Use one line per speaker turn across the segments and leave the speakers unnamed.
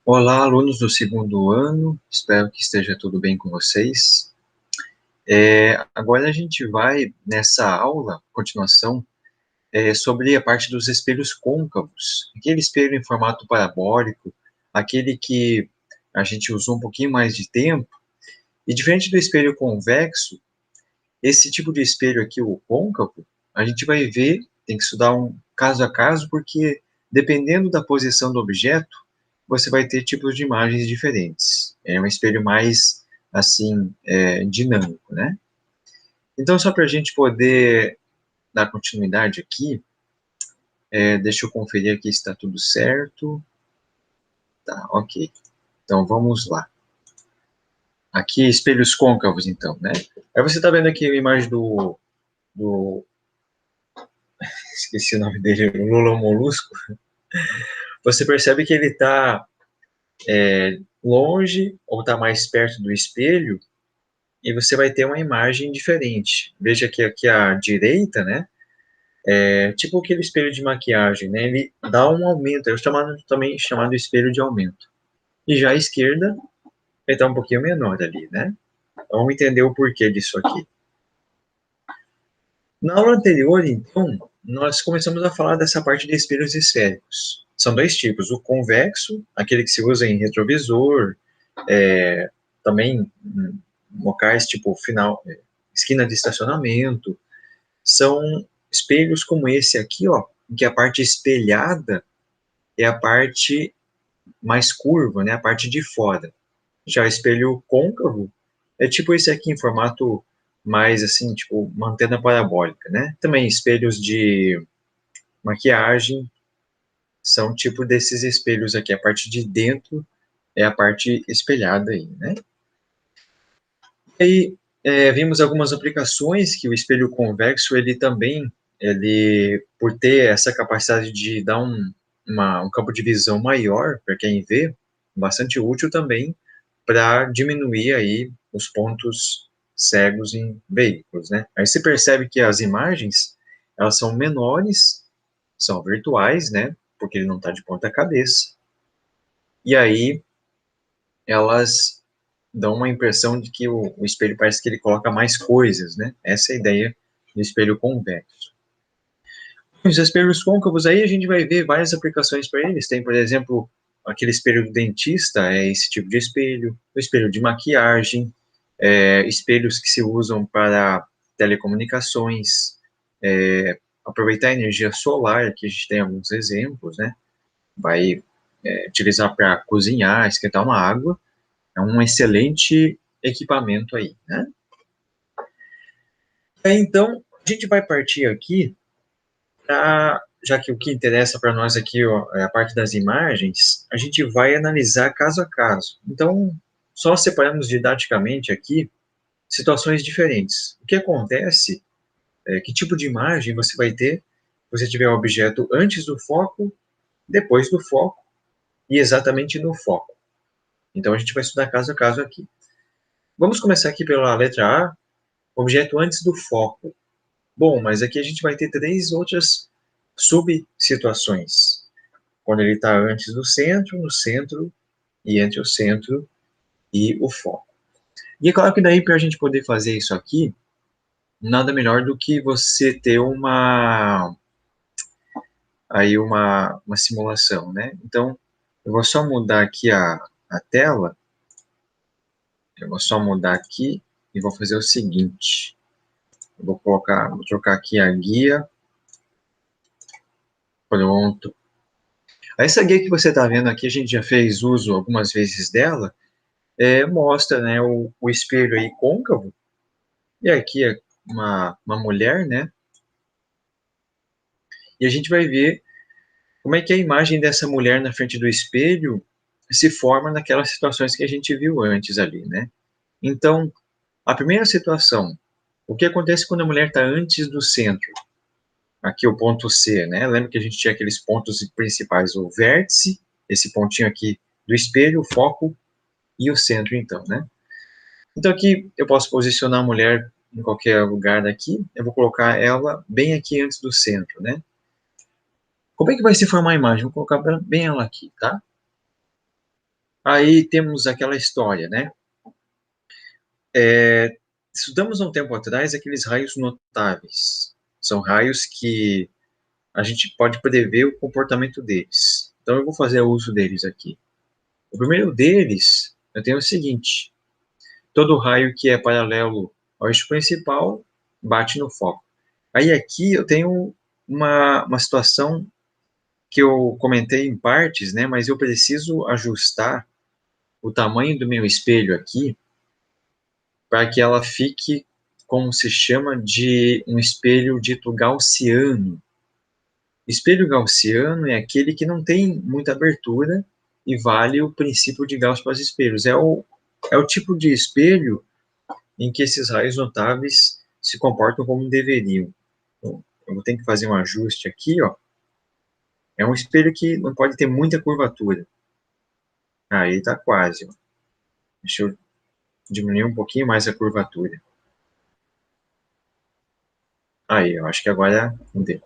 Olá, alunos do segundo ano, espero que esteja tudo bem com vocês. Agora a gente vai, nessa aula, continuação, sobre a parte dos espelhos côncavos. Aquele espelho em formato parabólico, aquele que a gente usou um pouquinho mais de tempo. E diferente do espelho convexo, esse tipo de espelho aqui, o côncavo, a gente vai ver, tem que estudar um caso a caso, porque dependendo da posição do objeto, você vai ter tipos de imagens diferentes. É um espelho mais, assim, dinâmico, né? Então, só para a gente poder dar continuidade aqui, deixa eu conferir aqui se está tudo certo. Tá, ok. Então, vamos lá. Aqui, espelhos côncavos, então, né? Aí você está vendo aqui a imagem do... Esqueci o nome dele, o Lula Molusco. Você percebe que ele está longe ou está mais perto do espelho, e você vai ter uma imagem diferente. Veja que aqui à direita, né, é tipo aquele espelho de maquiagem, né, ele dá um aumento, é também chamado espelho de aumento. E já à esquerda, ele está um pouquinho menor ali, né. Vamos entender o porquê disso aqui. Na aula anterior, então, nós começamos a falar dessa parte de espelhos esféricos. São dois tipos, o convexo, aquele que se usa em retrovisor, também locais tipo final, esquina de estacionamento, são espelhos como esse aqui, ó, em que a parte espelhada é a parte mais curva, né, a parte de fora. Já o espelho côncavo é tipo esse aqui em formato mais assim, tipo uma antena parabólica, né? Também espelhos de maquiagem são tipo desses espelhos aqui, a parte de dentro é a parte espelhada aí, né? E aí vimos algumas aplicações que o espelho convexo ele também por ter essa capacidade de dar um campo de visão maior para quem vê, bastante útil também para diminuir aí os pontos cegos em veículos, né? Aí você percebe que as imagens elas são menores, são virtuais, né? Porque ele não está de ponta cabeça. E aí elas dão uma impressão de que o espelho parece que ele coloca mais coisas, né? Essa é a ideia do espelho convexo. Os espelhos côncavos aí a gente vai ver várias aplicações para eles. Tem, por exemplo, aquele espelho do dentista, é esse tipo de espelho, o espelho de maquiagem, espelhos que se usam para telecomunicações, aproveitar a energia solar, aqui a gente tem alguns exemplos, né? Vai utilizar para cozinhar, esquentar uma água, é um excelente equipamento aí, né? Então, a gente vai partir aqui já que o que interessa para nós aqui ó, é a parte das imagens, a gente vai analisar caso a caso. Então, só separamos didaticamente aqui situações diferentes. O que acontece que tipo de imagem você vai ter se você tiver o objeto antes do foco, depois do foco e exatamente no foco. Então, a gente vai estudar caso a caso aqui. Vamos começar aqui pela letra A, objeto antes do foco. Bom, mas aqui a gente vai ter três outras subsituações. Quando ele está antes do centro, no centro e entre o centro e o foco. E é claro que daí para a gente poder fazer isso aqui, nada melhor do que você ter uma simulação, né? Então, eu vou só mudar aqui a tela, eu vou só mudar aqui e vou fazer o seguinte, vou trocar aqui a guia, pronto. Essa guia que você está vendo aqui, a gente já fez uso algumas vezes dela, mostra, né, o espelho aí côncavo, e aqui é uma mulher, né, e a gente vai ver como é que a imagem dessa mulher na frente do espelho se forma naquelas situações que a gente viu antes ali, né. Então, a primeira situação, o que acontece quando a mulher está antes do centro? Aqui o ponto C, né, lembra que a gente tinha aqueles pontos principais, o vértice, esse pontinho aqui do espelho, o foco e o centro, então, né. Então aqui eu posso posicionar a mulher em qualquer lugar daqui, eu vou colocar ela bem aqui antes do centro, né. Como é que vai se formar a imagem? Vou colocar bem ela aqui, tá? Aí temos aquela história, né? Estudamos há um tempo atrás aqueles raios notáveis. São raios que a gente pode prever o comportamento deles. Então eu vou fazer uso deles aqui. O primeiro deles, eu tenho o seguinte: todo raio que é paralelo ao eixo principal bate no foco. Aí aqui eu tenho uma situação que eu comentei em partes, né? Mas eu preciso ajustar o tamanho do meu espelho aqui para que ela fique como se chama de um espelho dito gaussiano. Espelho gaussiano é aquele que não tem muita abertura e vale o princípio de Gauss para os espelhos. É o tipo de espelho em que esses raios notáveis se comportam como deveriam. Então, eu vou ter que fazer um ajuste aqui, ó. É um espelho que não pode ter muita curvatura. Aí tá quase, ó. Deixa eu diminuir um pouquinho mais a curvatura. Aí, eu acho que agora deu.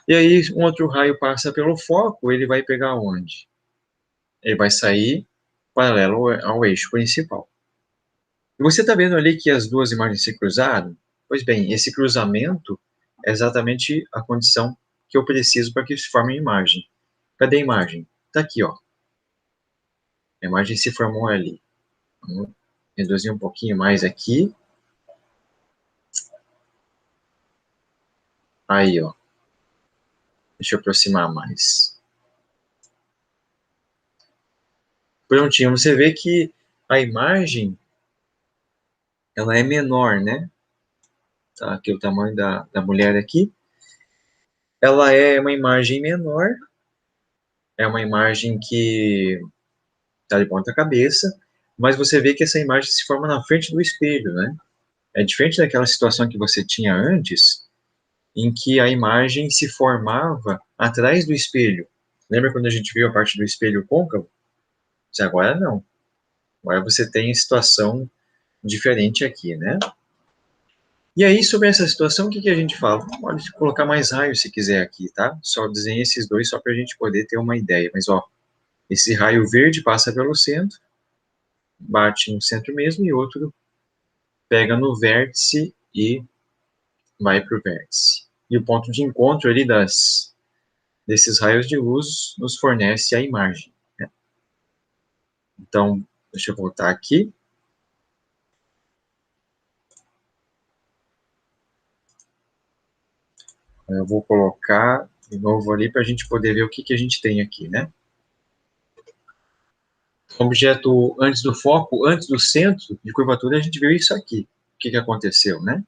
E aí, um outro raio passa pelo foco, ele vai pegar onde? Ele vai sair paralelo ao eixo principal. E você está vendo ali que as duas imagens se cruzaram? Pois bem, esse cruzamento é exatamente a condição que eu preciso para que se forme a imagem. Cadê a imagem? Está aqui, ó. A imagem se formou ali. Vamos reduzir um pouquinho mais aqui. Aí, ó. Deixa eu aproximar mais. Prontinho, você vê que a imagem ela é menor, né? Tá aqui o tamanho da mulher aqui. Ela é uma imagem menor, é uma imagem que está de ponta cabeça, mas você vê que essa imagem se forma na frente do espelho, né? É diferente daquela situação que você tinha antes, em que a imagem se formava atrás do espelho. Lembra quando a gente viu a parte do espelho côncavo? Mas agora não. Agora você tem situação diferente aqui, né? E aí, sobre essa situação, o que que a gente fala? Pode colocar mais raios se quiser aqui, tá? Só desenhei esses dois só para a gente poder ter uma ideia. Mas, ó, esse raio verde passa pelo centro, bate no centro mesmo, e outro pega no vértice e vai para o vértice. E o ponto de encontro ali desses raios de luz nos fornece a imagem, né? Então, deixa eu voltar aqui. Eu vou colocar de novo ali para a gente poder ver o que que a gente tem aqui, né? Objeto antes do foco, antes do centro de curvatura, a gente viu isso aqui. O que que aconteceu, né?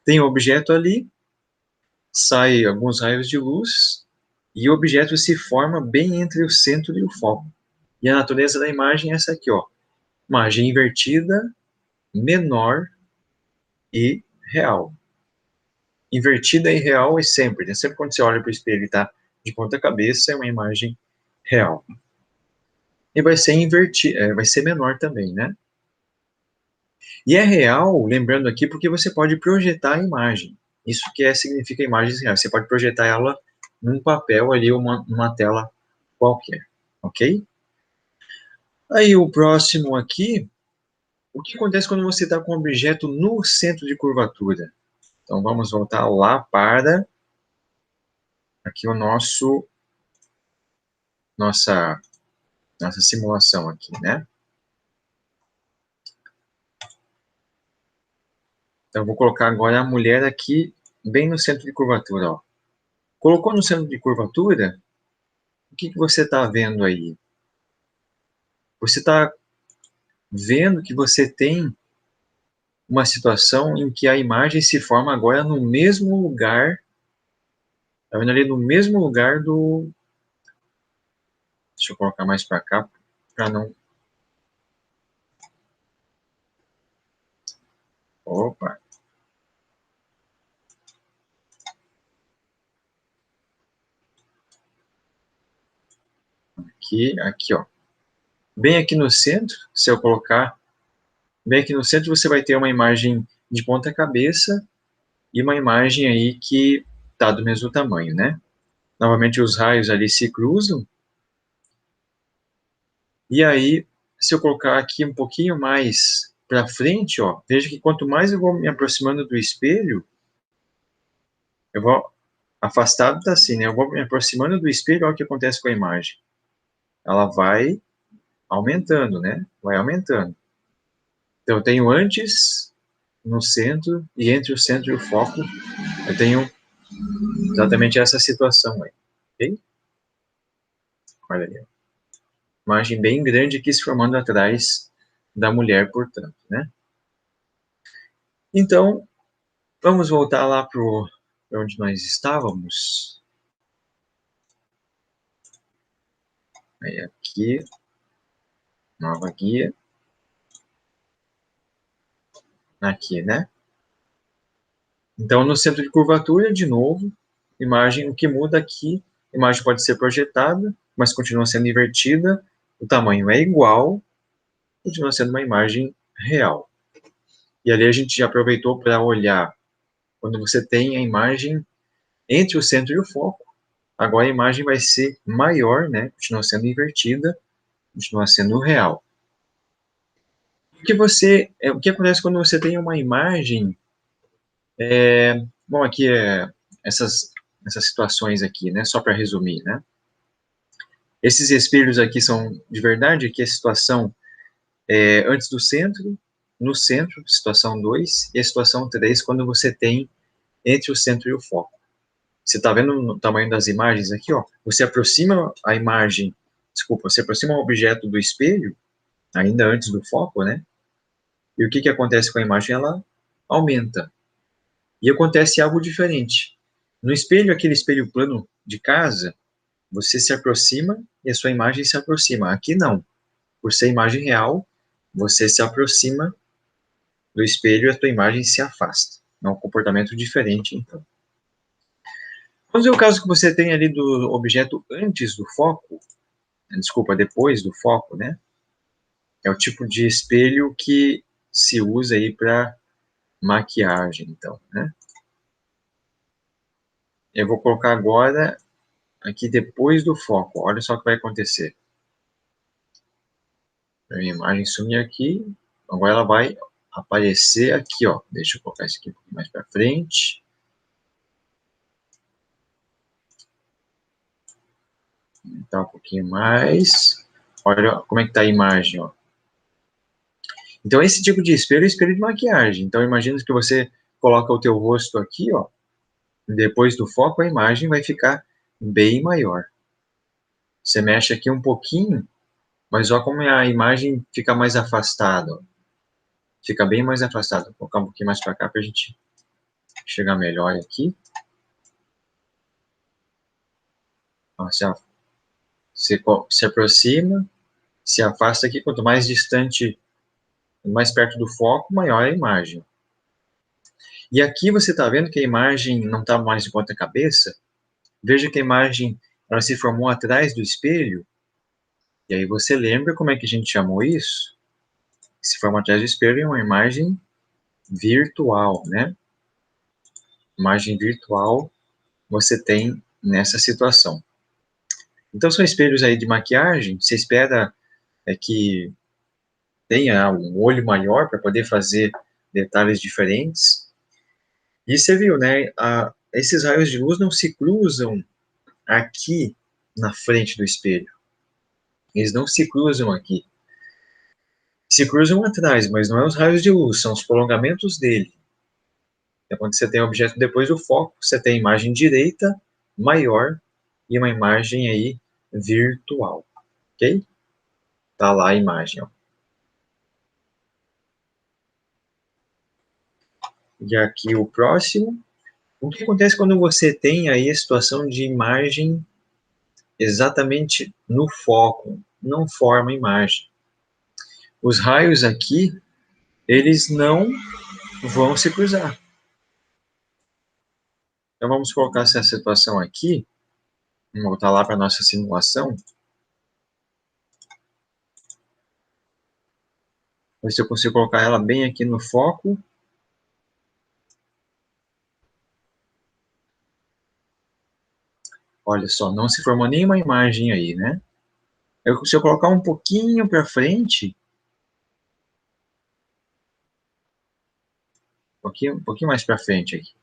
Tem um objeto ali, sai alguns raios de luz e o objeto se forma bem entre o centro e o foco. E a natureza da imagem é essa aqui, ó. Imagem invertida, menor e real. Invertida e real é sempre, né? Sempre quando você olha para o espelho e está de ponta cabeça, é uma imagem real. E vai ser vai ser menor também, né? E é real, lembrando aqui, porque você pode projetar a imagem. Isso que significa imagens reais. Você pode projetar ela num papel ali, numa tela qualquer, ok? Aí o próximo aqui, o que acontece quando você está com um objeto no centro de curvatura? Então vamos voltar lá para aqui o nossa simulação aqui, né? Então eu vou colocar agora a mulher aqui bem no centro de curvatura, ó. Colocou no centro de curvatura, o que que você está vendo aí? Você está vendo que você tem uma situação em que a imagem se forma agora no mesmo lugar, tá vendo ali no mesmo lugar do... Deixa eu colocar mais para cá, para não... Opa! Aqui, ó. Bem aqui no centro, se eu colocar bem aqui no centro, você vai ter uma imagem de ponta cabeça e uma imagem aí que tá do mesmo tamanho, né? Novamente os raios ali se cruzam E aí, se eu colocar aqui um pouquinho mais para frente, ó, veja que quanto mais eu vou me aproximando do espelho, eu vou afastado tá assim, né? Eu vou me aproximando do espelho, olha o que acontece com a imagem. Ela vai aumentando, né? Vai aumentando. Então, eu tenho antes, no centro, e entre o centro e o foco, eu tenho exatamente essa situação aí, ok? Olha aí. Imagem bem grande aqui se formando atrás da mulher, portanto, né? Então, vamos voltar lá para onde nós estávamos. Aí aqui, nova guia. Aqui, né? Então, no centro de curvatura, de novo, imagem, o que muda aqui, a imagem pode ser projetada, mas continua sendo invertida, o tamanho é igual, continua sendo uma imagem real. E ali a gente já aproveitou para olhar, quando você tem a imagem entre o centro e o foco, agora a imagem vai ser maior, né? Continua sendo invertida, continua sendo real. O que acontece quando você tem uma imagem, bom, aqui essas, essas situações aqui, né? Só para resumir, né? Esses espelhos aqui são de verdade, aqui a situação antes do centro, no centro, situação 2, e a situação 3, quando você tem entre o centro e o foco. Você está vendo o tamanho das imagens aqui, ó? Você aproxima a imagem, desculpa, você aproxima o objeto do espelho, ainda antes do foco, né? E o que acontece com a imagem? Ela aumenta. E acontece algo diferente. No espelho, aquele espelho plano de casa, você se aproxima e a sua imagem se aproxima. Aqui não. Por ser imagem real, você se aproxima do espelho e a tua imagem se afasta. É um comportamento diferente, então. Vamos ver o caso que você tem ali do objeto antes do foco, desculpa, depois do foco, né? É o tipo de espelho que se usa aí para maquiagem, então, né? Eu vou colocar agora aqui depois do foco. Olha só o que vai acontecer. A minha imagem sumir aqui. Agora ela vai aparecer aqui, ó. Deixa eu colocar isso aqui um pouquinho mais para frente. Aumentar um pouquinho mais. Olha como é que tá a imagem, ó. Então esse tipo de espelho é espelho de maquiagem. Então imagina que você coloca o teu rosto aqui, ó. Depois do foco a imagem vai ficar bem maior. Você mexe aqui um pouquinho, mas olha como a imagem fica mais afastada, ó. Fica bem mais afastada. Vou colocar um pouquinho mais para cá para a gente chegar melhor aqui. Ó, se aproxima, se afasta aqui. Quanto mais distante, mais perto do foco, maior a imagem. E aqui você está vendo que a imagem não está mais de ponta cabeça. Veja que a imagem ela se formou atrás do espelho. E aí você lembra como é que a gente chamou isso? Se forma atrás do espelho é uma imagem virtual, né? Imagem virtual você tem nessa situação. Então são espelhos aí de maquiagem. Você espera que tenha um olho maior para poder fazer detalhes diferentes. E você viu, né? Esses raios de luz não se cruzam aqui na frente do espelho. Eles não se cruzam aqui. Se cruzam atrás, mas não é os raios de luz, são os prolongamentos dele. É quando você tem o objeto depois do foco, você tem a imagem direita maior e uma imagem aí virtual, ok? Tá lá a imagem, ó. E aqui o próximo. O que acontece quando você tem aí a situação de imagem exatamente no foco, não forma imagem? Os raios aqui, eles não vão se cruzar. Então vamos colocar essa situação aqui, vamos voltar lá para a nossa simulação, ver se eu consigo colocar ela bem aqui no foco. Olha só, não se formou nenhuma imagem aí, né? Se eu colocar um pouquinho para frente, um pouquinho mais para frente aqui.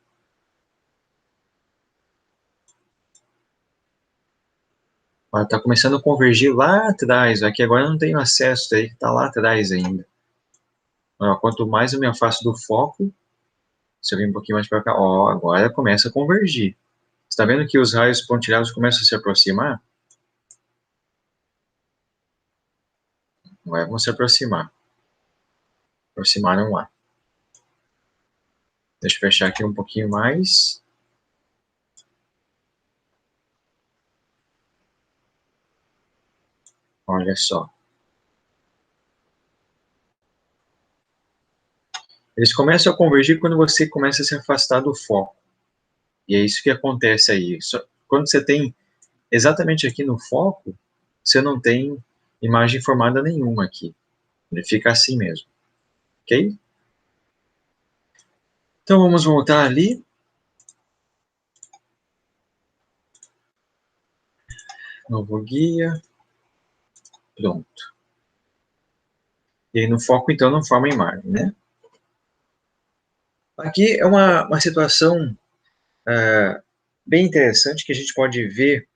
Está começando a convergir lá atrás. Aqui agora eu não tenho acesso, aí que está lá atrás ainda. Ó, quanto mais eu me afasto do foco, se eu vir um pouquinho mais para cá, ó, agora começa a convergir. Você está vendo que os raios pontilhados começam a se aproximar? Agora vão se aproximar. Aproximaram lá. Deixa eu fechar aqui um pouquinho mais. Olha só. Eles começam a convergir quando você começa a se afastar do foco. E é isso que acontece aí. Quando você tem exatamente aqui no foco, você não tem imagem formada nenhuma aqui. Ele fica assim mesmo. Ok? Então vamos voltar ali. Novo guia. Pronto. E aí no foco, então, não forma imagem, né? Aqui é uma situação bem interessante que a gente pode ver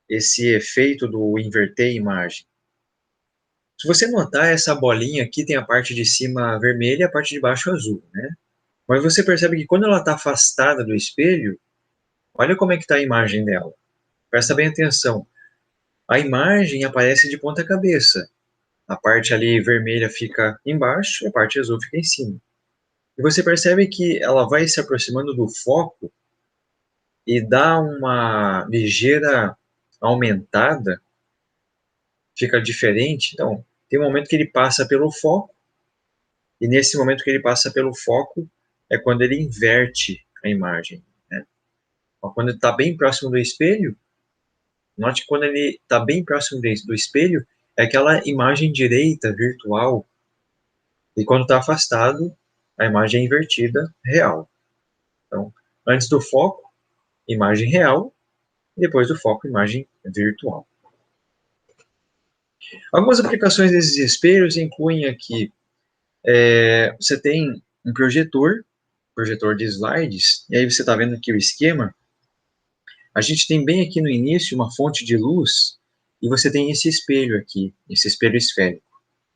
esse efeito do inverter a imagem. Se você notar, essa bolinha aqui tem a parte de cima vermelha e a parte de baixo azul, né? Mas você percebe que quando ela está afastada do espelho, olha como é que está a imagem dela. Presta bem atenção. A imagem aparece de ponta cabeça. A parte ali vermelha fica embaixo e a parte azul fica em cima. E você percebe que ela vai se aproximando do foco e dá uma ligeira aumentada, fica diferente. Então, tem um momento que ele passa pelo foco, e nesse momento que ele passa pelo foco é quando ele inverte a imagem, né? Então, quando ele está bem próximo do espelho, note que quando ele está bem próximo do espelho, é aquela imagem direita virtual, e quando está afastado, a imagem é invertida real. Então, antes do foco, imagem real, e depois do foco, imagem virtual. Algumas aplicações desses espelhos incluem aqui, você tem um projetor de slides, e aí você está vendo aqui o esquema. A gente tem bem aqui no início uma fonte de luz, e você tem esse espelho aqui, esse espelho esférico.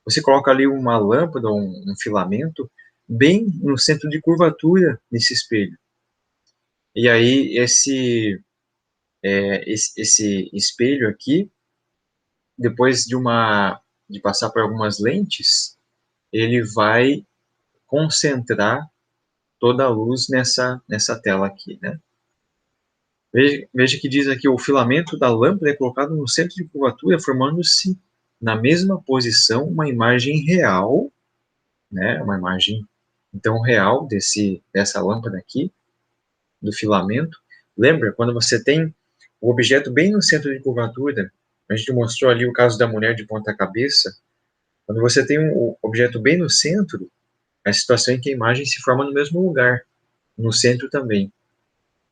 Você coloca ali uma lâmpada, um filamento, bem no centro de curvatura desse espelho. E aí esse espelho aqui, depois de passar por algumas lentes, ele vai concentrar toda a luz nessa tela aqui, né? Veja que diz aqui, o filamento da lâmpada é colocado no centro de curvatura, formando-se na mesma posição uma imagem real, né? Uma imagem, então, real dessa lâmpada aqui, do filamento. Lembra, quando você tem o objeto bem no centro de curvatura, a gente mostrou ali o caso da mulher de ponta cabeça, quando você tem um objeto bem no centro, a situação em que a imagem se forma no mesmo lugar, no centro também.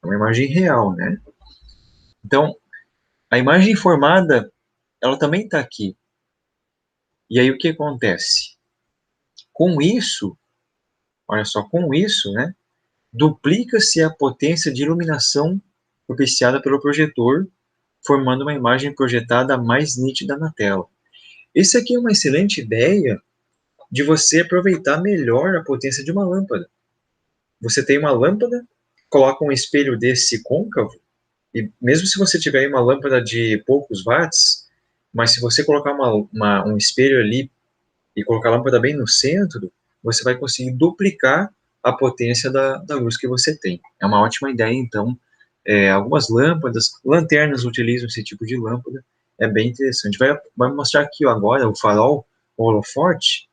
É uma imagem real, né? Então, a imagem formada, ela também está aqui. E aí o que acontece? Com isso, olha só, com isso, né, duplica-se a potência de iluminação propiciada pelo projetor, formando uma imagem projetada mais nítida na tela. Isso aqui é uma excelente ideia de você aproveitar melhor a potência de uma lâmpada. Você tem uma lâmpada, coloca um espelho desse côncavo, e mesmo se você tiver uma lâmpada de poucos watts, mas se você colocar um espelho ali e colocar a lâmpada bem no centro, você vai conseguir duplicar a potência da luz que você tem. É uma ótima ideia, então. Algumas lâmpadas, lanternas utilizam esse tipo de lâmpada, é bem interessante. Vai mostrar aqui ó, agora o farol, o holofote,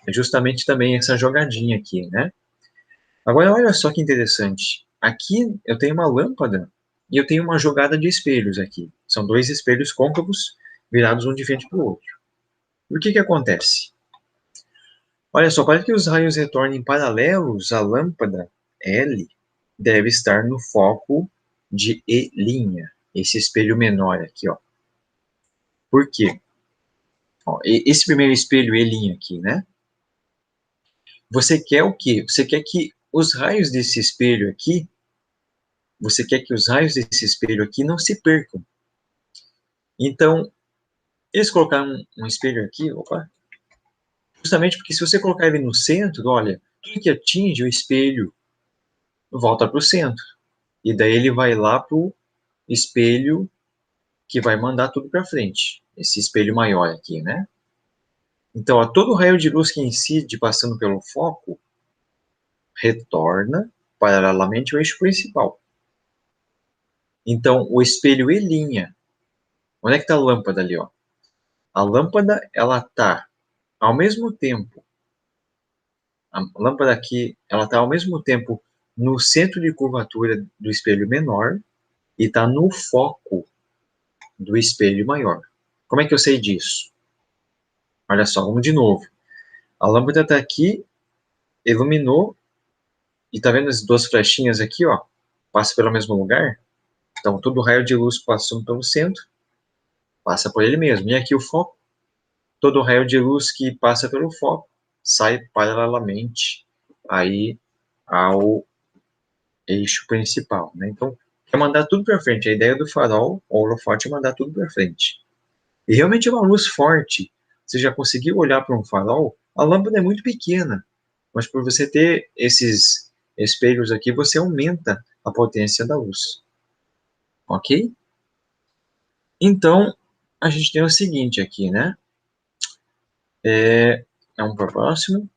é justamente também essa jogadinha aqui, né? Agora, olha só que interessante. Aqui eu tenho uma lâmpada e eu tenho uma jogada de espelhos aqui. São dois espelhos côncavos virados um de frente para o outro. E o que acontece? Olha só, para que os raios retornem paralelos à lâmpada L, deve estar no foco de E', esse espelho menor aqui, ó. Por quê? Ó, esse primeiro espelho elinho aqui, né? Você quer o quê? Você quer que os raios desse espelho aqui, você quer que os raios desse espelho aqui não se percam. Então, eles colocaram um espelho aqui, opa, justamente porque se você colocar ele no centro, olha, tudo que atinge o espelho volta para o centro. E daí ele vai lá para o espelho que vai mandar tudo para frente. Esse espelho maior aqui, né? Então, ó, todo raio de luz que incide passando pelo foco retorna paralelamente ao eixo principal. Então, o espelho elinha. Onde é que está a lâmpada ali, ó? A lâmpada, ela está ao mesmo tempo, a lâmpada aqui, ela está ao mesmo tempo no centro de curvatura do espelho menor e está no foco do espelho maior. Como é que eu sei disso? Olha só, vamos de novo. A lâmpada está aqui, iluminou, e tá vendo as duas flechinhas aqui, ó? Passa pelo mesmo lugar? Então, todo raio de luz passando pelo centro, passa por ele mesmo. E aqui o foco, todo raio de luz que passa pelo foco, sai paralelamente aí ao eixo principal, né? Então, é mandar tudo para frente. A ideia do farol, ou holofote, é mandar tudo para frente. E realmente é uma luz forte. Você já conseguiu olhar para um farol? A lâmpada é muito pequena, mas por você ter esses espelhos aqui, você aumenta a potência da luz. Ok? Então, a gente tem o seguinte aqui, né? É um para o próximo.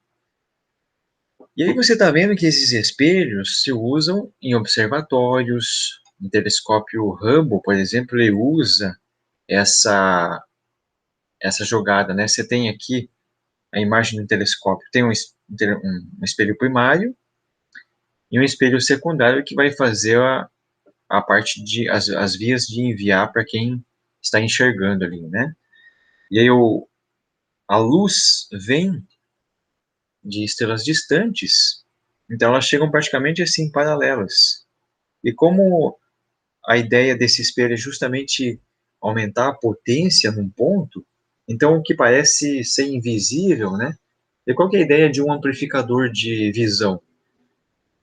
E aí você está vendo que esses espelhos se usam em observatórios, o telescópio Hubble, por exemplo, ele usa essa, essa jogada, né? Você tem aqui a imagem do telescópio, tem um espelho primário e um espelho secundário que vai fazer a parte de as vias de enviar para quem está enxergando ali, né? E aí a luz vem de estrelas distantes, então elas chegam praticamente assim paralelas. E como a ideia desse espelho é justamente aumentar a potência num ponto, então o que parece ser invisível, né? E qual que é a ideia de um amplificador de visão?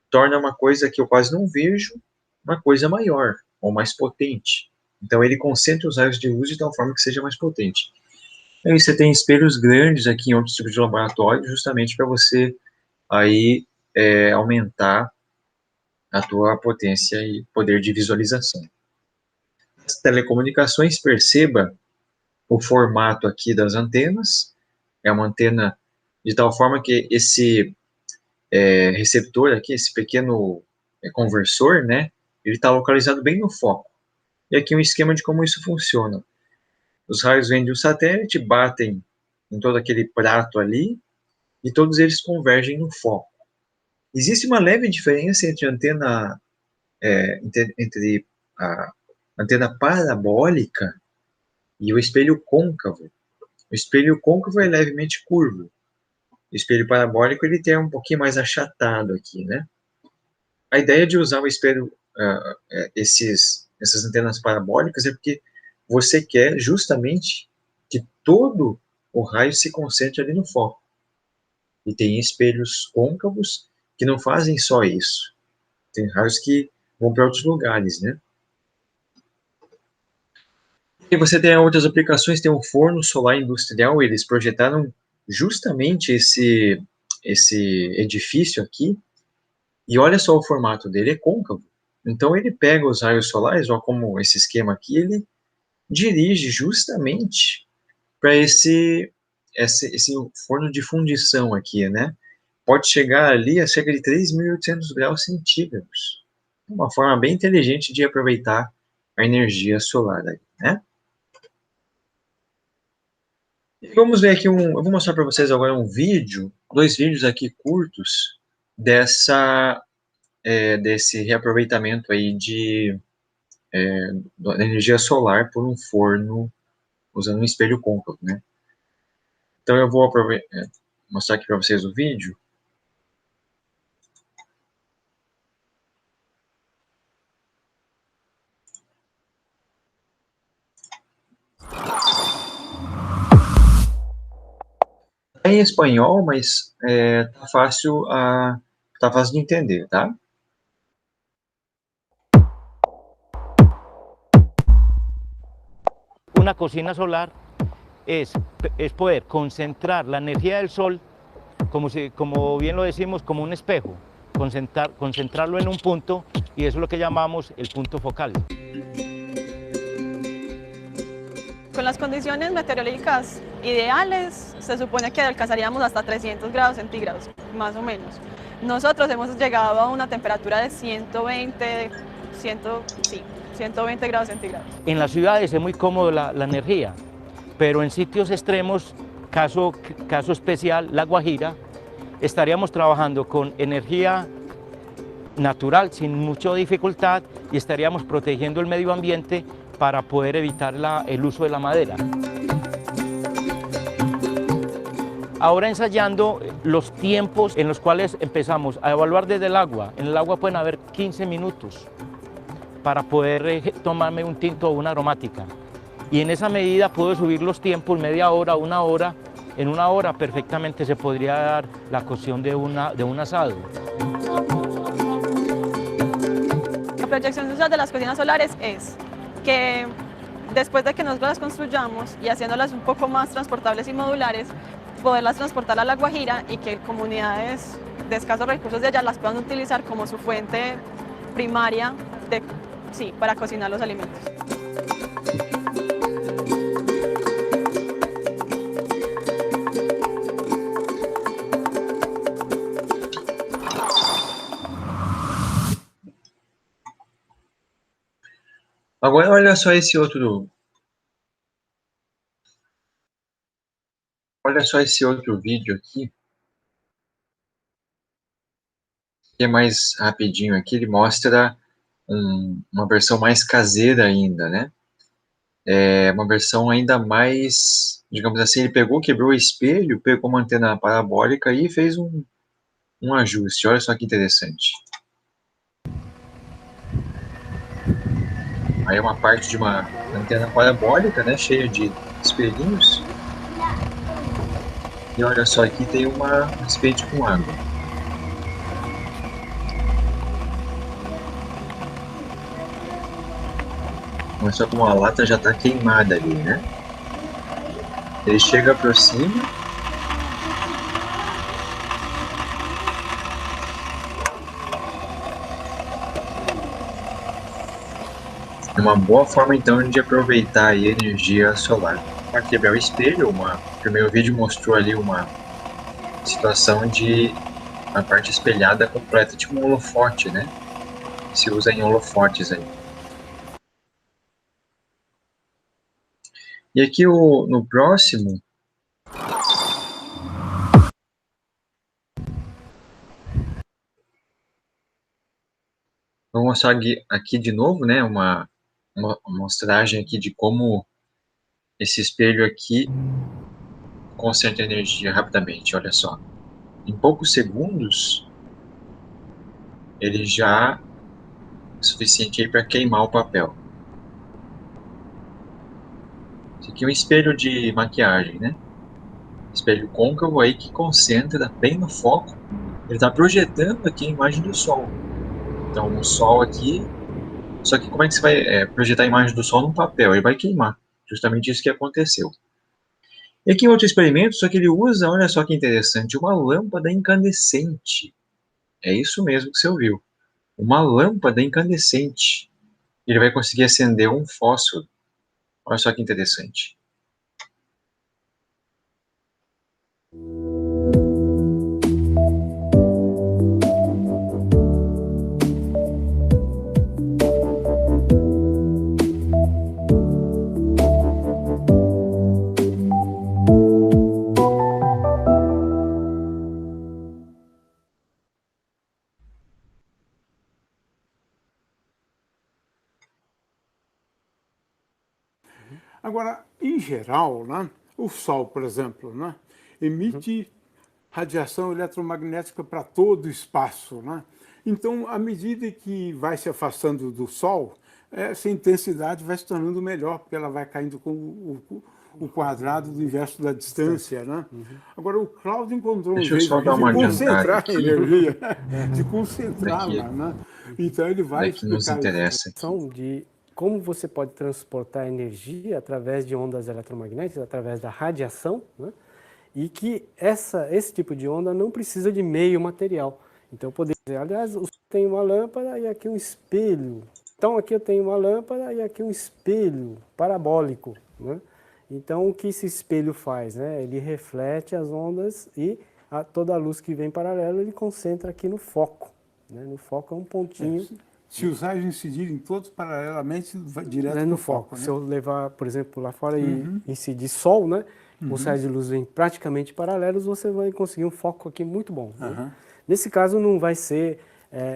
Torna uma coisa que eu quase não vejo uma coisa maior ou mais potente. Então ele concentra os raios de luz de tal forma que seja mais potente. Aí você tem espelhos grandes aqui em outros tipos de laboratório, justamente para você aí aumentar a tua potência e poder de visualização. As telecomunicações, perceba o formato aqui das antenas. É uma antena de tal forma que esse receptor aqui, esse pequeno conversor, né, ele está localizado bem no foco. E aqui um esquema de como isso funciona. Os raios vêm de um satélite, batem em todo aquele prato ali, e todos eles convergem no foco. Existe uma leve diferença entre a antena, entre a antena parabólica e o espelho côncavo. O espelho côncavo é levemente curvo. O espelho parabólico ele tem um pouquinho mais achatado aqui, né? A ideia de usar o espelho, essas antenas parabólicas é porque você quer justamente que todo o raio se concentre ali no foco. E tem espelhos côncavos que não fazem só isso. Tem raios que vão para outros lugares, né? E você tem outras aplicações, tem um forno solar industrial, eles projetaram justamente esse edifício aqui, e olha só o formato dele, é côncavo. Então ele pega os raios solares, ó, como esse esquema aqui, ele dirige justamente para esse forno de fundição aqui, né? Pode chegar ali a cerca de 3.800 graus centígrados. Uma forma bem inteligente de aproveitar a energia solar aí, né? E vamos ver aqui eu vou mostrar para vocês agora um vídeo, dois vídeos aqui curtos desse reaproveitamento aí da energia solar por um forno usando um espelho côncavo, né? Então eu vou mostrar aqui para vocês o vídeo. Tá em espanhol, mas tá fácil de entender, tá?
Una cocina solar es poder concentrar la energía del sol, como bien lo decimos, como un espejo, concentrarlo en un punto, y eso es lo que llamamos el punto focal.
Con las condiciones meteorológicas ideales, se supone que alcanzaríamos hasta 300 grados centígrados, más o menos. Nosotros hemos llegado a una temperatura de 120, 120 grados centígrados.
En las ciudades es muy cómodo la energía, pero en sitios extremos, caso especial, La Guajira, estaríamos trabajando con energía natural sin mucha dificultad y estaríamos protegiendo el medio ambiente para poder evitar el uso de la madera. Ahora ensayando los tiempos en los cuales empezamos a evaluar desde el agua. En el agua pueden haber 15 minutos para poder tomarme un tinto o una aromática. Y en esa medida puedo subir los tiempos, media hora, una hora. En una hora perfectamente se podría dar la cocción de un asado.
La proyección social de las cocinas solares es que después de que nosotros las construyamos y haciéndolas un poco más transportables y modulares, poderlas transportar a La Guajira y que comunidades de escasos recursos de allá las puedan utilizar como su fuente primaria para cocinar los alimentos.
Agora olha só esse outro vídeo aqui, que é mais rapidinho aqui, ele mostra uma versão mais caseira ainda, né? É uma versão ainda mais, digamos assim, ele quebrou o espelho, pegou uma antena parabólica e fez um ajuste. Olha só que interessante. Aí é uma parte de uma antena parabólica, né, cheia de espelhinhos. E olha só, aqui tem um espelho com água. Olha só como a lata já está queimada ali, né? Ele chega, aproxima. É uma boa forma, então, de aproveitar aí a energia solar. Para quebrar o espelho, o primeiro vídeo mostrou ali uma situação de uma parte espelhada completa, tipo um holofote, né? Se usa em holofotes aí. E aqui no próximo, vou mostrar aqui de novo, né, uma mostragem aqui de como esse espelho aqui concentra energia rapidamente. Olha só, em poucos segundos ele já é suficiente para queimar o papel. Esse aqui é um espelho de maquiagem, né? Espelho côncavo aí que concentra bem no foco. Ele está projetando aqui a imagem do sol. Então o sol aqui, só que como é que você vai projetar a imagem do sol no papel? Ele vai queimar. Justamente isso que aconteceu. E aqui outro experimento, só que ele usa, olha só que interessante, uma lâmpada incandescente. É isso mesmo que você ouviu. Uma lâmpada incandescente. Ele vai conseguir acender um fósforo. Olha só que interessante.
Agora, em geral, né, o Sol, por exemplo, né, emite radiação eletromagnética para todo o espaço. Né? Então, à medida que vai se afastando do Sol, essa intensidade vai se tornando melhor, porque ela vai caindo com o quadrado do inverso da distância, né? Agora, o Cláudio encontrou um
Deixa eu
jeito
só dar uma
de concentrar
adiantada
a
aqui.
energia, de concentrá-la,
Daqui.
né? Então, ele vai
Daqui nos
explicar isso.
interessa.
De como você pode transportar energia através de ondas eletromagnéticas, através da radiação, né? E que esse tipo de onda não precisa de meio material. Então, eu poderia dizer, aliás, eu tenho uma lâmpada e aqui um espelho. Então, aqui eu tenho uma lâmpada e aqui um espelho parabólico, né? Então, o que esse espelho faz, né? Ele reflete as ondas e toda a luz que vem paralela, ele concentra aqui no foco, né? No foco é um pontinho.
Se os raios incidirem todos paralelamente, vai direto
no
no
foco.
foco, né?
Se eu levar, por exemplo, lá fora e incidir sol, né? Os raios de luz vêm praticamente paralelos, você vai conseguir um foco aqui muito bom, né? Nesse caso não vai ser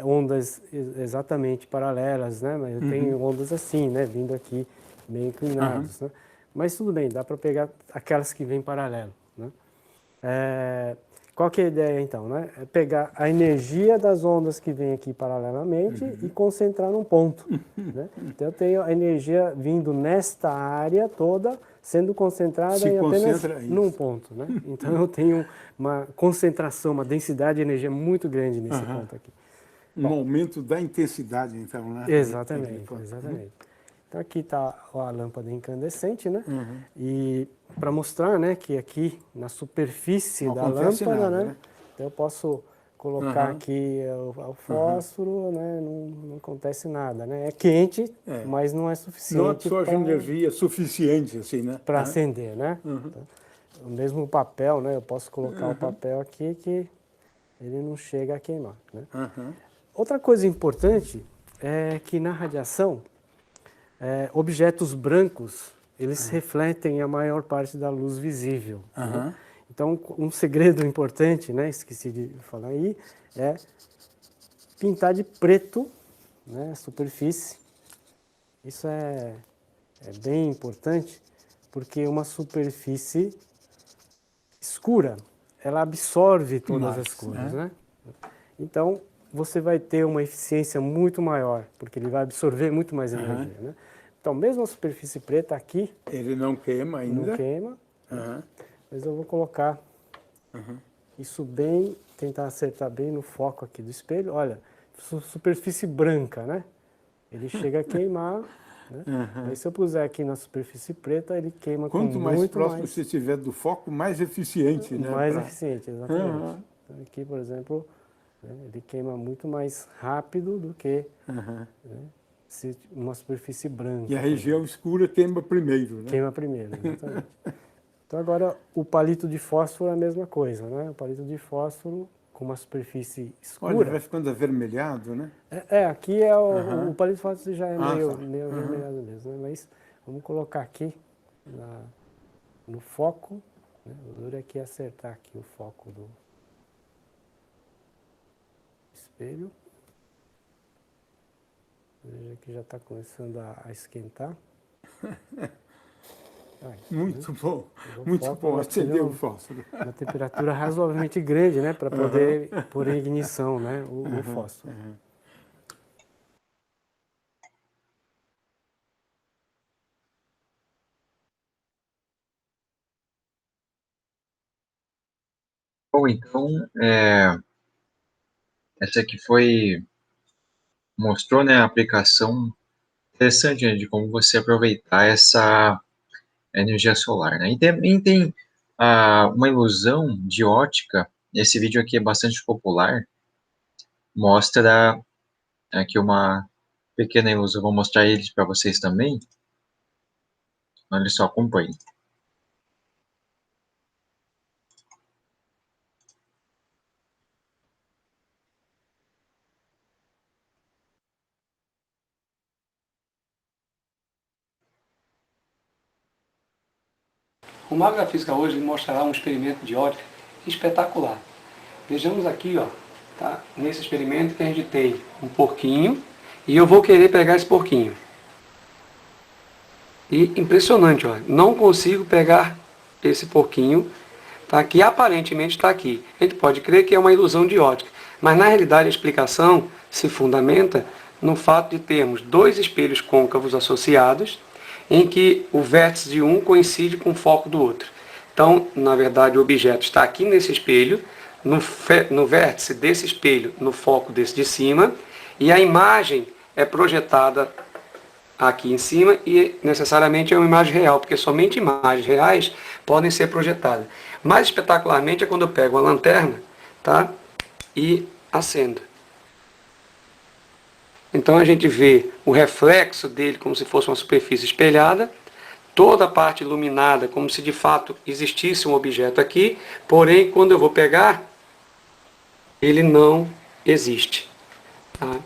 ondas exatamente paralelas, né? Mas eu tenho ondas assim, né? Vindo aqui meio inclinadas, né? Mas tudo bem, dá para pegar aquelas que vêm paralelo, né? Qual que é a ideia então, né? É pegar a energia das ondas que vêm aqui paralelamente e concentrar num ponto, né? Então eu tenho a energia vindo nesta área toda, sendo concentrada em apenas num ponto, né? Então eu tenho uma concentração, uma densidade de energia muito grande nesse ponto aqui.
Um aumento da intensidade, então, né?
Exatamente, exatamente. Então aqui está a lâmpada incandescente, né? E para mostrar, né, que aqui na superfície da lâmpada, né? Então eu posso colocar aqui o fósforo, né? Não acontece nada, né? É quente, mas não é suficiente.
Não absorve energia suficiente, assim, né?
Para acender, né? Então, o mesmo papel, né? Eu posso colocar o papel aqui que ele não chega a queimar, né? Outra coisa importante é que na radiação, objetos brancos, eles refletem a maior parte da luz visível. Né? Então, um segredo importante, né, esqueci de falar aí, é pintar de preto, né, a superfície. Isso é bem importante, porque uma superfície escura, ela absorve todas as cores, né? Então, você vai ter uma eficiência muito maior, porque ele vai absorver muito mais energia, né? Então, mesmo a superfície preta aqui...
Ele não queima ainda?
Não queima, mas eu vou colocar isso bem, tentar acertar bem no foco aqui do espelho. Olha, superfície branca, né? Ele chega a queimar, né? Aí se eu puser aqui na superfície preta, ele queima com muito mais...
Quanto mais próximo você estiver do foco, mais eficiente, né?
Mais eficiente, exatamente. Então, aqui, por exemplo... Ele queima muito mais rápido do que se uma superfície branca.
E a região escura queima primeiro, né?
Queima primeiro, exatamente. Então agora o palito de fósforo é a mesma coisa, né? O palito de fósforo com uma superfície escura.
Olha, vai ficando avermelhado, né?
Aqui é o palito de fósforo já é meio avermelhado mesmo, né? Mas vamos colocar aqui no foco, né? O duro aqui é acertar aqui o foco do espelho. Veja que já está começando a esquentar.
Muito bom, muito bom. Acendeu o fósforo.
Uma temperatura razoavelmente grande, né, para poder pôr em ignição, né, o fósforo.
Bom, então, essa aqui mostrou, né, a aplicação interessante, né, de como você aproveitar essa energia solar, né? E também tem uma ilusão de ótica. Esse vídeo aqui é bastante popular. Mostra aqui uma pequena ilusão. Vou mostrar eles para vocês também. Olha só, acompanhe.
O Mago da Física hoje mostrará um experimento de ótica espetacular. Vejamos aqui, ó, tá? Nesse experimento que a gente tem um porquinho e eu vou querer pegar esse porquinho. E impressionante, ó, não consigo pegar esse porquinho, tá? Que aparentemente está aqui. A gente pode crer que é uma ilusão de ótica, mas na realidade a explicação se fundamenta no fato de termos dois espelhos côncavos associados em que o vértice de um coincide com o foco do outro. Então, na verdade, o objeto está aqui nesse espelho, no vértice desse espelho, no foco desse de cima, e a imagem é projetada aqui em cima e necessariamente é uma imagem real, porque somente imagens reais podem ser projetadas. Mais espetacularmente é quando eu pego a lanterna, tá? E acendo. Então a gente vê o reflexo dele como se fosse uma superfície espelhada, toda a parte iluminada como se de fato existisse um objeto aqui, porém quando eu vou pegar, ele não existe. Tá?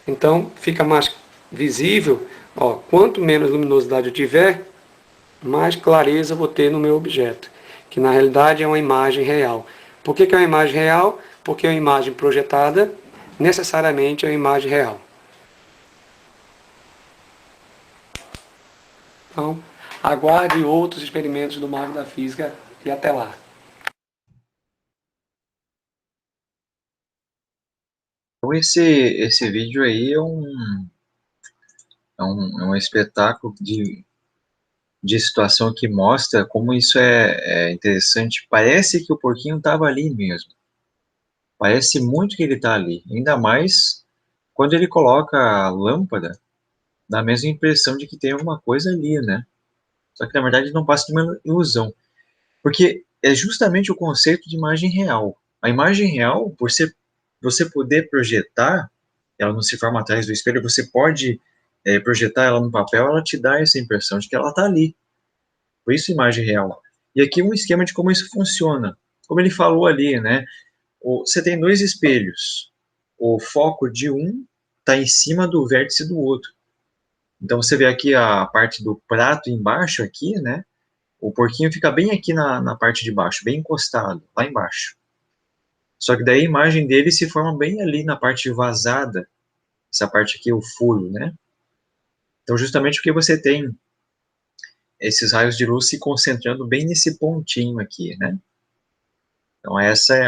Então fica mais visível, ó, quanto menos luminosidade eu tiver, mais clareza eu vou ter no meu objeto, que na realidade é uma imagem real. Por que é uma imagem real? Porque é uma imagem projetada, necessariamente é uma imagem real. Então, aguarde outros experimentos do Mago da Física e até lá.
Então esse vídeo aí é um espetáculo de situação que mostra como isso é interessante. Parece que o porquinho estava ali mesmo. Parece muito que ele está ali. Ainda mais quando ele coloca a lâmpada, dá a mesma impressão de que tem alguma coisa ali, né? Só que na verdade não passa de uma ilusão. Porque é justamente o conceito de imagem real. A imagem real, por você poder projetar, ela não se forma atrás do espelho, você pode projetar ela no papel, ela te dá essa impressão de que ela está ali. Por isso, imagem real. E aqui um esquema de como isso funciona. Como ele falou ali, né? Você tem dois espelhos. O foco de um está em cima do vértice do outro. Então, você vê aqui a parte do prato embaixo aqui, né? O porquinho fica bem aqui na parte de baixo, bem encostado, lá embaixo. Só que daí a imagem dele se forma bem ali na parte vazada, essa parte aqui, o furo, né? Então, justamente porque você tem esses raios de luz se concentrando bem nesse pontinho aqui, né? Então, essa é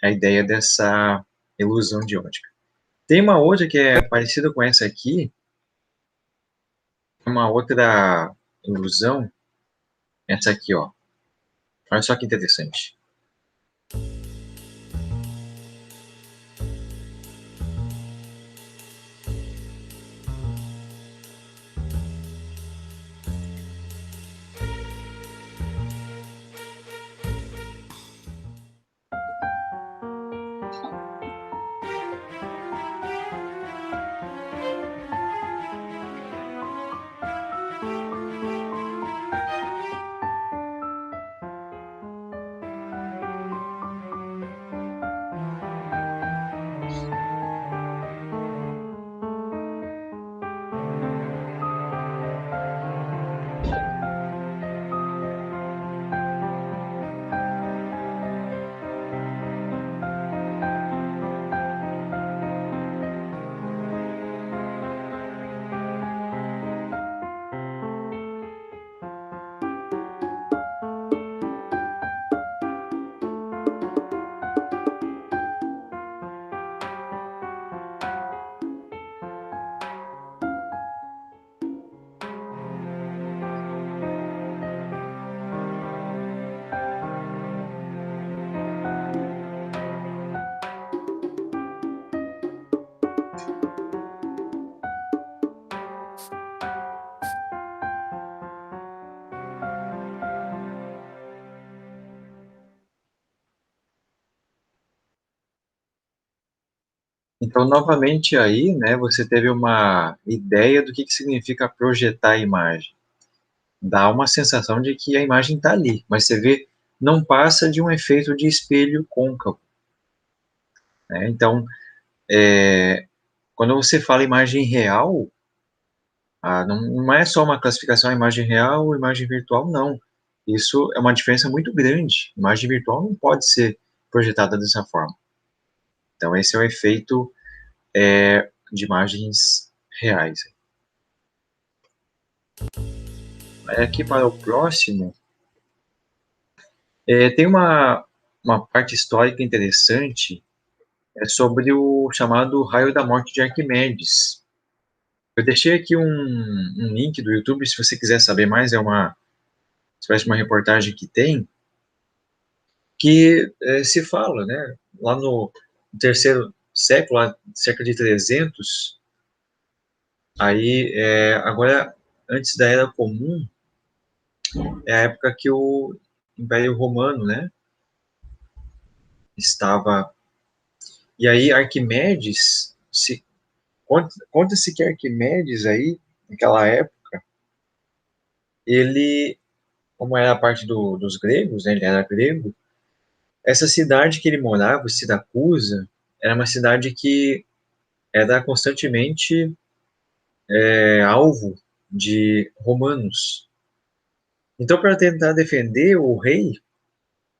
a ideia dessa ilusão de ótica. Tem uma outra que é parecida com essa aqui, uma outra ilusão, essa aqui, ó. Olha só que interessante. Então, novamente aí, né, você teve uma ideia do que significa projetar a imagem. Dá uma sensação de que a imagem está ali, mas você vê, não passa de um efeito de espelho côncavo, né? Então, quando você fala imagem real, não é só uma classificação imagem real ou imagem virtual, não. Isso é uma diferença muito grande. Imagem virtual não pode ser projetada dessa forma. Então, esse é o efeito de imagens reais. Aqui para o próximo, tem uma parte histórica interessante sobre o chamado raio da morte de Arquimedes. Eu deixei aqui um link do YouTube, se você quiser saber mais, é uma espécie de uma reportagem que tem, que se fala, né, lá no terceiro século, lá, cerca de 300, aí, agora, antes da Era Comum, é a época que o Império Romano, né, estava... E aí Arquimedes, conta-se que Arquimedes aí, naquela época, ele, como era a parte dos gregos, né, ele era grego, essa cidade que ele morava, Siracusa, era uma cidade que era constantemente alvo de romanos. Então, para tentar defender, o rei,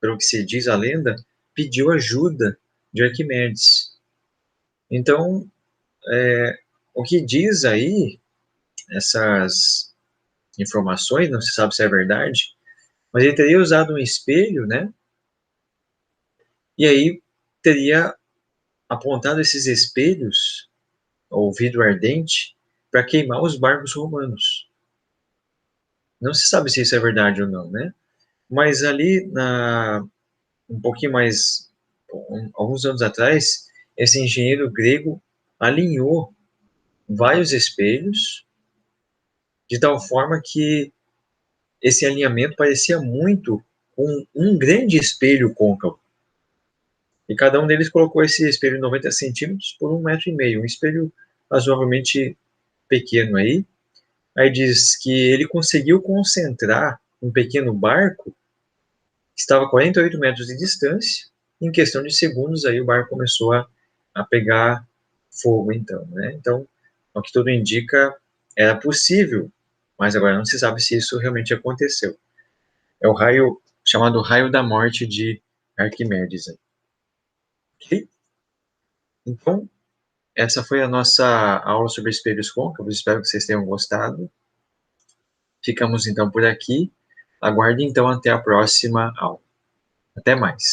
pelo que se diz a lenda, pediu ajuda de Arquimedes. Então, o que diz aí, essas informações, não se sabe se é verdade, mas ele teria usado um espelho, né? E aí teria apontado esses espelhos, ou vidro ardente, para queimar os barcos romanos. Não se sabe se isso é verdade ou não, né? Mas ali, um pouquinho mais, alguns anos atrás, esse engenheiro grego alinhou vários espelhos de tal forma que esse alinhamento parecia muito com um grande espelho côncavo. E cada um deles colocou esse espelho de 90 centímetros por 1,5 metro, um espelho razoavelmente pequeno aí. Aí diz que ele conseguiu concentrar um pequeno barco que estava a 48 metros de distância. Em questão de segundos, aí o barco começou a pegar fogo, então, né? Então, o que tudo indica, era possível, mas agora não se sabe se isso realmente aconteceu. É o raio, chamado raio da morte de Arquimedes. Ok? Então, essa foi a nossa aula sobre espelhos côncavos. Espero que vocês tenham gostado. Ficamos então por aqui. Aguarde então até a próxima aula. Até mais.